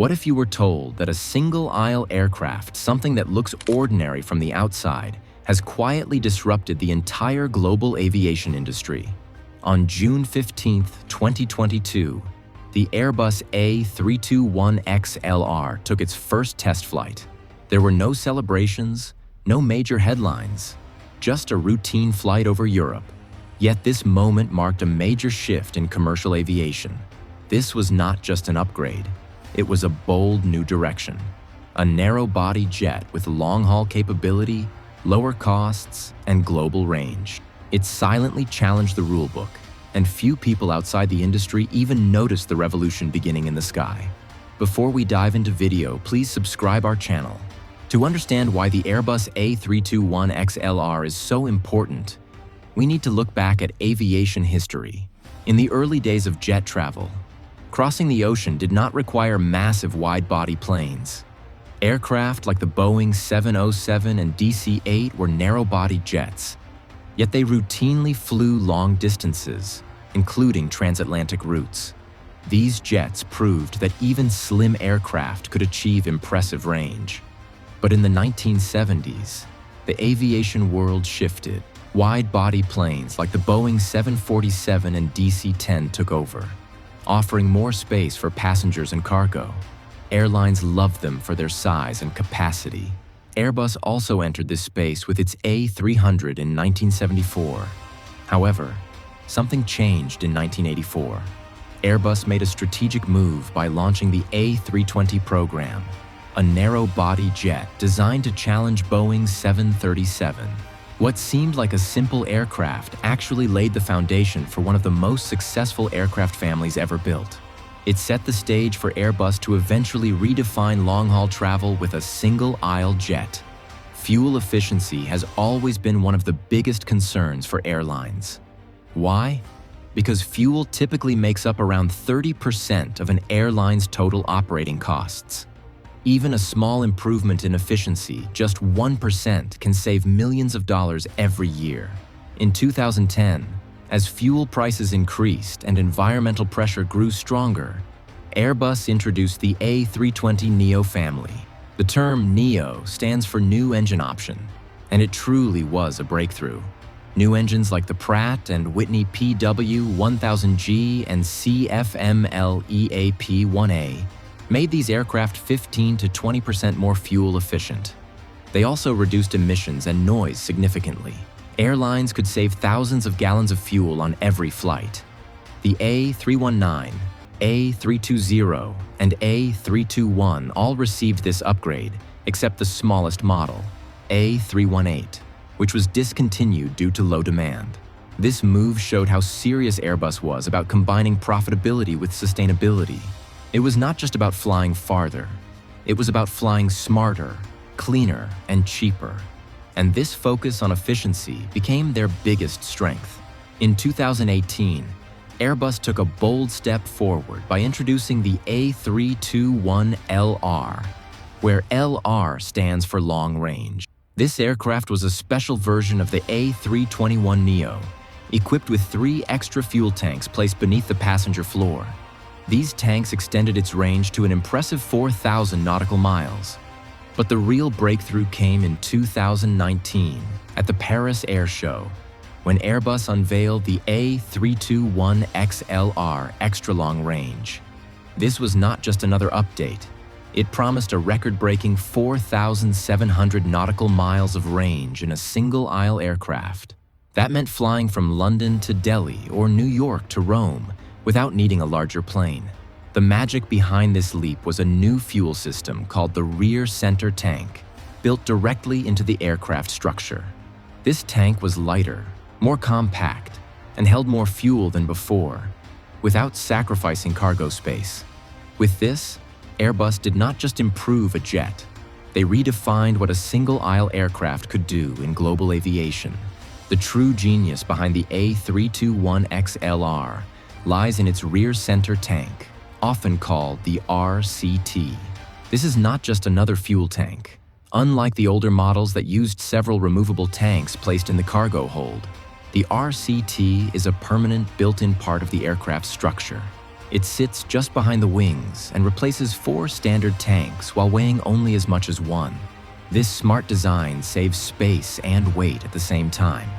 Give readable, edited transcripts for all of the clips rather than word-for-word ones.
What if you were told that a single-aisle aircraft, something that looks ordinary from the outside, has quietly disrupted the entire global aviation industry? On June 15, 2022, the Airbus A321XLR took its first test flight. There were no celebrations, no major headlines, just a routine flight over Europe. Yet this moment marked a major shift in commercial aviation. This was not just an upgrade. It was a bold new direction. A narrow-body jet with long-haul capability, lower costs, and global range. It silently challenged the rulebook, and few people outside the industry even noticed the revolution beginning in the sky. Before we dive into video, please subscribe our channel. To understand why the Airbus A321XLR is so important, we need to look back at aviation history. In the early days of jet travel, crossing the ocean did not require massive wide-body planes. Aircraft like the Boeing 707 and DC-8 were narrow-body jets, yet they routinely flew long distances, including transatlantic routes. These jets proved that even slim aircraft could achieve impressive range. But in the 1970s, the aviation world shifted. Wide-body planes like the Boeing 747 and DC-10 took over, offering more space for passengers and cargo. Airlines loved them for their size and capacity. Airbus also entered this space with its A300 in 1974. However, something changed in 1984. Airbus made a strategic move by launching the A320 program, a narrow-body jet designed to challenge Boeing's 737. What seemed like a simple aircraft actually laid the foundation for one of the most successful aircraft families ever built. It set the stage for Airbus to eventually redefine long-haul travel with a single-aisle jet. Fuel efficiency has always been one of the biggest concerns for airlines. Why? Because fuel typically makes up around 30% of an airline's total operating costs. Even a small improvement in efficiency, just 1%, can save millions of dollars every year. In 2010, as fuel prices increased and environmental pressure grew stronger, Airbus introduced the A320neo family. The term NEO stands for New Engine Option, and it truly was a breakthrough. New engines like the Pratt and Whitney PW1000G and CFM LEAP-1A made these aircraft 15 to 20% more fuel efficient. They also reduced emissions and noise significantly. Airlines could save thousands of gallons of fuel on every flight. The A319, A320, and A321 all received this upgrade, except the smallest model, A318, which was discontinued due to low demand. This move showed how serious Airbus was about combining profitability with sustainability. It was not just about flying farther. It was about flying smarter, cleaner, and cheaper. And this focus on efficiency became their biggest strength. In 2018, Airbus took a bold step forward by introducing the A321LR, where LR stands for long range. This aircraft was a special version of the A321neo, equipped with 3 extra fuel tanks placed beneath the passenger floor. These tanks extended its range to an impressive 4,000 nautical miles. But the real breakthrough came in 2019 at the Paris Air Show, when Airbus unveiled the A321XLR extra long range. This was not just another update. It promised a record-breaking 4,700 nautical miles of range in a single-aisle aircraft. That meant flying from London to Delhi or New York to Rome without needing a larger plane. The magic behind this leap was a new fuel system called the rear center tank, built directly into the aircraft structure. This tank was lighter, more compact, and held more fuel than before, without sacrificing cargo space. With this, Airbus did not just improve a jet, they redefined what a single-aisle aircraft could do in global aviation. The true genius behind the A321XLR lies in its rear center tank, often called the RCT. This is not just another fuel tank. Unlike the older models that used several removable tanks placed in the cargo hold, the RCT is a permanent built-in part of the aircraft's structure. It sits just behind the wings and replaces 4 standard tanks while weighing only as much as 1. This smart design saves space and weight at the same time.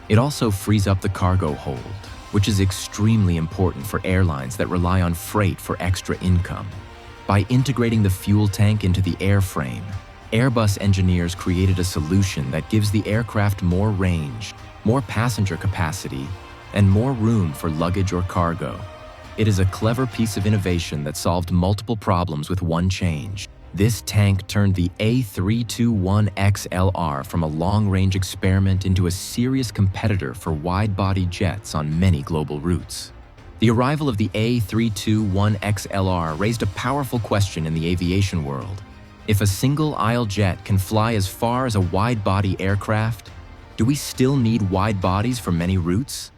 It also frees up the cargo hold, which is extremely important for airlines that rely on freight for extra income. By integrating the fuel tank into the airframe, Airbus engineers created a solution that gives the aircraft more range, more passenger capacity, and more room for luggage or cargo. It is a clever piece of innovation that solved multiple problems with one change. This tank turned the A321XLR from a long-range experiment into a serious competitor for wide-body jets on many global routes. The arrival of the A321XLR raised a powerful question in the aviation world. If a single-aisle jet can fly as far as a wide-body aircraft, do we still need wide bodies for many routes?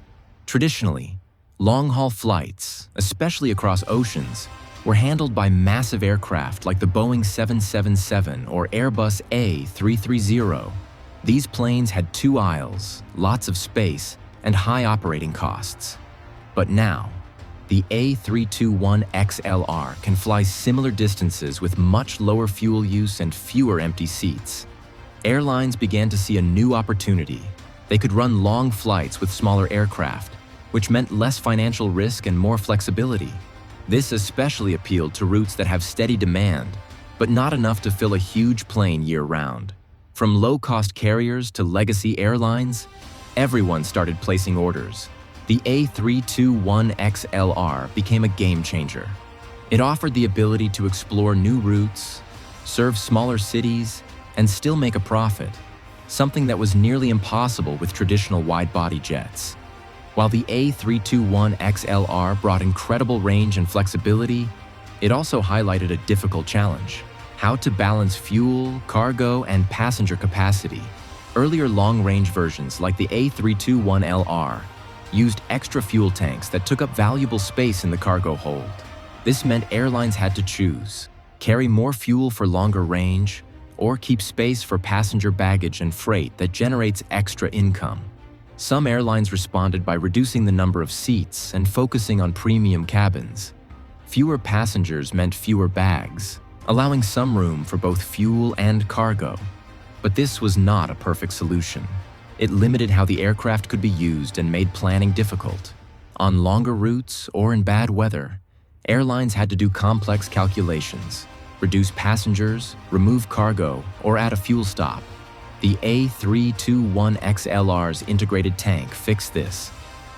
Traditionally, long-haul flights, especially across oceans, were handled by massive aircraft like the Boeing 777 or Airbus A330. These planes had 2 aisles, lots of space, and high operating costs. But now, the A321XLR can fly similar distances with much lower fuel use and fewer empty seats. Airlines began to see a new opportunity. They could run long flights with smaller aircraft, which meant less financial risk and more flexibility. This especially appealed to routes that have steady demand, but not enough to fill a huge plane year-round. From low-cost carriers to legacy airlines, everyone started placing orders. The A321XLR became a game-changer. It offered the ability to explore new routes, serve smaller cities, and still make a profit, something that was nearly impossible with traditional wide-body jets. While the A321XLR brought incredible range and flexibility, it also highlighted a difficult challenge: how to balance fuel, cargo, and passenger capacity. Earlier long-range versions like the A321LR used extra fuel tanks that took up valuable space in the cargo hold. This meant airlines had to choose: carry more fuel for longer range, or keep space for passenger baggage and freight that generates extra income. Some airlines responded by reducing the number of seats and focusing on premium cabins. Fewer passengers meant fewer bags, allowing some room for both fuel and cargo. But this was not a perfect solution. It limited how the aircraft could be used and made planning difficult. On longer routes or in bad weather, airlines had to do complex calculations, reduce passengers, remove cargo, or add a fuel stop. The A321XLR's integrated tank fixed this.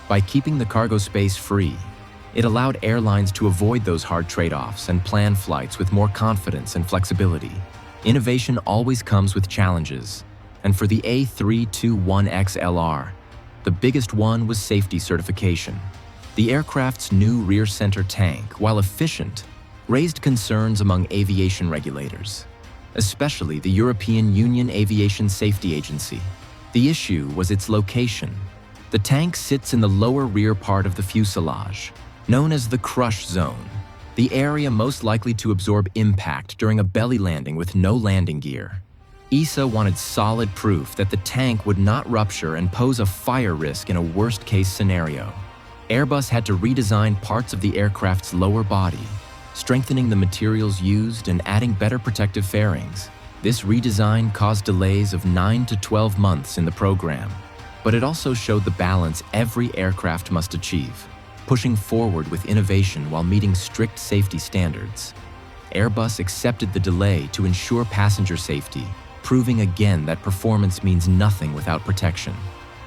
By keeping the cargo space free, it allowed airlines to avoid those hard trade-offs and plan flights with more confidence and flexibility. Innovation always comes with challenges, and for the A321XLR, the biggest one was safety certification. The aircraft's new rear center tank, while efficient, raised concerns among aviation regulators, especially the European Union Aviation Safety Agency. The issue was its location. The tank sits in the lower rear part of the fuselage, known as the crush zone, the area most likely to absorb impact during a belly landing with no landing gear. ESA wanted solid proof that the tank would not rupture and pose a fire risk in a worst-case scenario. Airbus had to redesign parts of the aircraft's lower body, strengthening the materials used and adding better protective fairings. This redesign caused delays of 9 to 12 months in the program, but it also showed the balance every aircraft must achieve, pushing forward with innovation while meeting strict safety standards. Airbus accepted the delay to ensure passenger safety, proving again that performance means nothing without protection.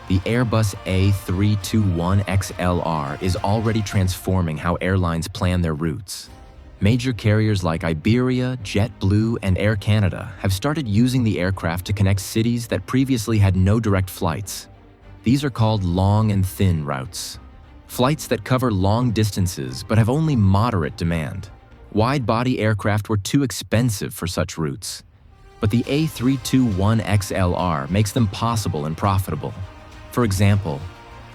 The Airbus A321XLR is already transforming how airlines plan their routes. Major carriers like Iberia, JetBlue, and Air Canada have started using the aircraft to connect cities that previously had no direct flights. These are called long and thin routes, flights that cover long distances but have only moderate demand. Wide-body aircraft were too expensive for such routes, but the A321XLR makes them possible and profitable. For example,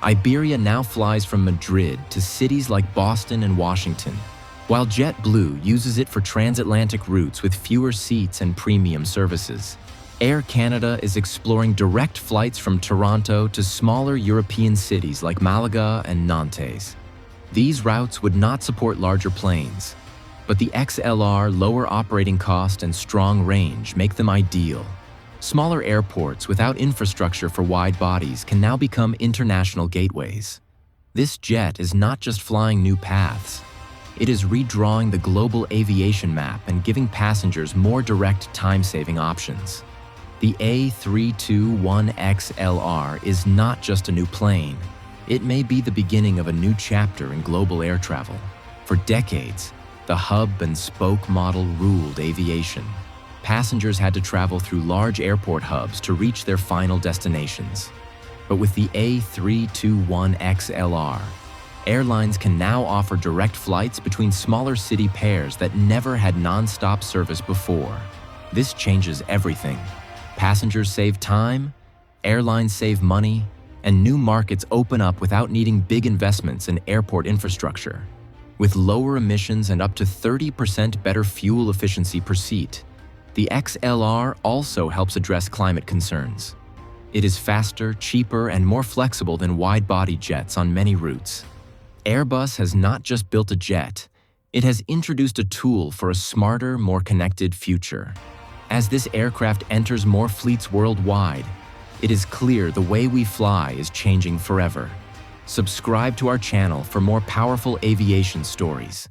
Iberia now flies from Madrid to cities like Boston and Washington, while JetBlue uses it for transatlantic routes with fewer seats and premium services. Air Canada is exploring direct flights from Toronto to smaller European cities like Malaga and Nantes. These routes would not support larger planes, but the XLR lower operating cost and strong range make them ideal. Smaller airports without infrastructure for wide bodies can now become international gateways. This jet is not just flying new paths. It is redrawing the global aviation map and giving passengers more direct time-saving options. The A321XLR is not just a new plane. It may be the beginning of a new chapter in global air travel. For decades, the hub and spoke model ruled aviation. Passengers had to travel through large airport hubs to reach their final destinations. But with the A321XLR, airlines can now offer direct flights between smaller city pairs that never had non-stop service before. This changes everything. Passengers save time, airlines save money, and new markets open up without needing big investments in airport infrastructure. With lower emissions and up to 30% better fuel efficiency per seat, the XLR also helps address climate concerns. It is faster, cheaper, and more flexible than wide-body jets on many routes. Airbus has not just built a jet, it has introduced a tool for a smarter, more connected future. As this aircraft enters more fleets worldwide, it is clear the way we fly is changing forever. Subscribe to our channel for more powerful aviation stories.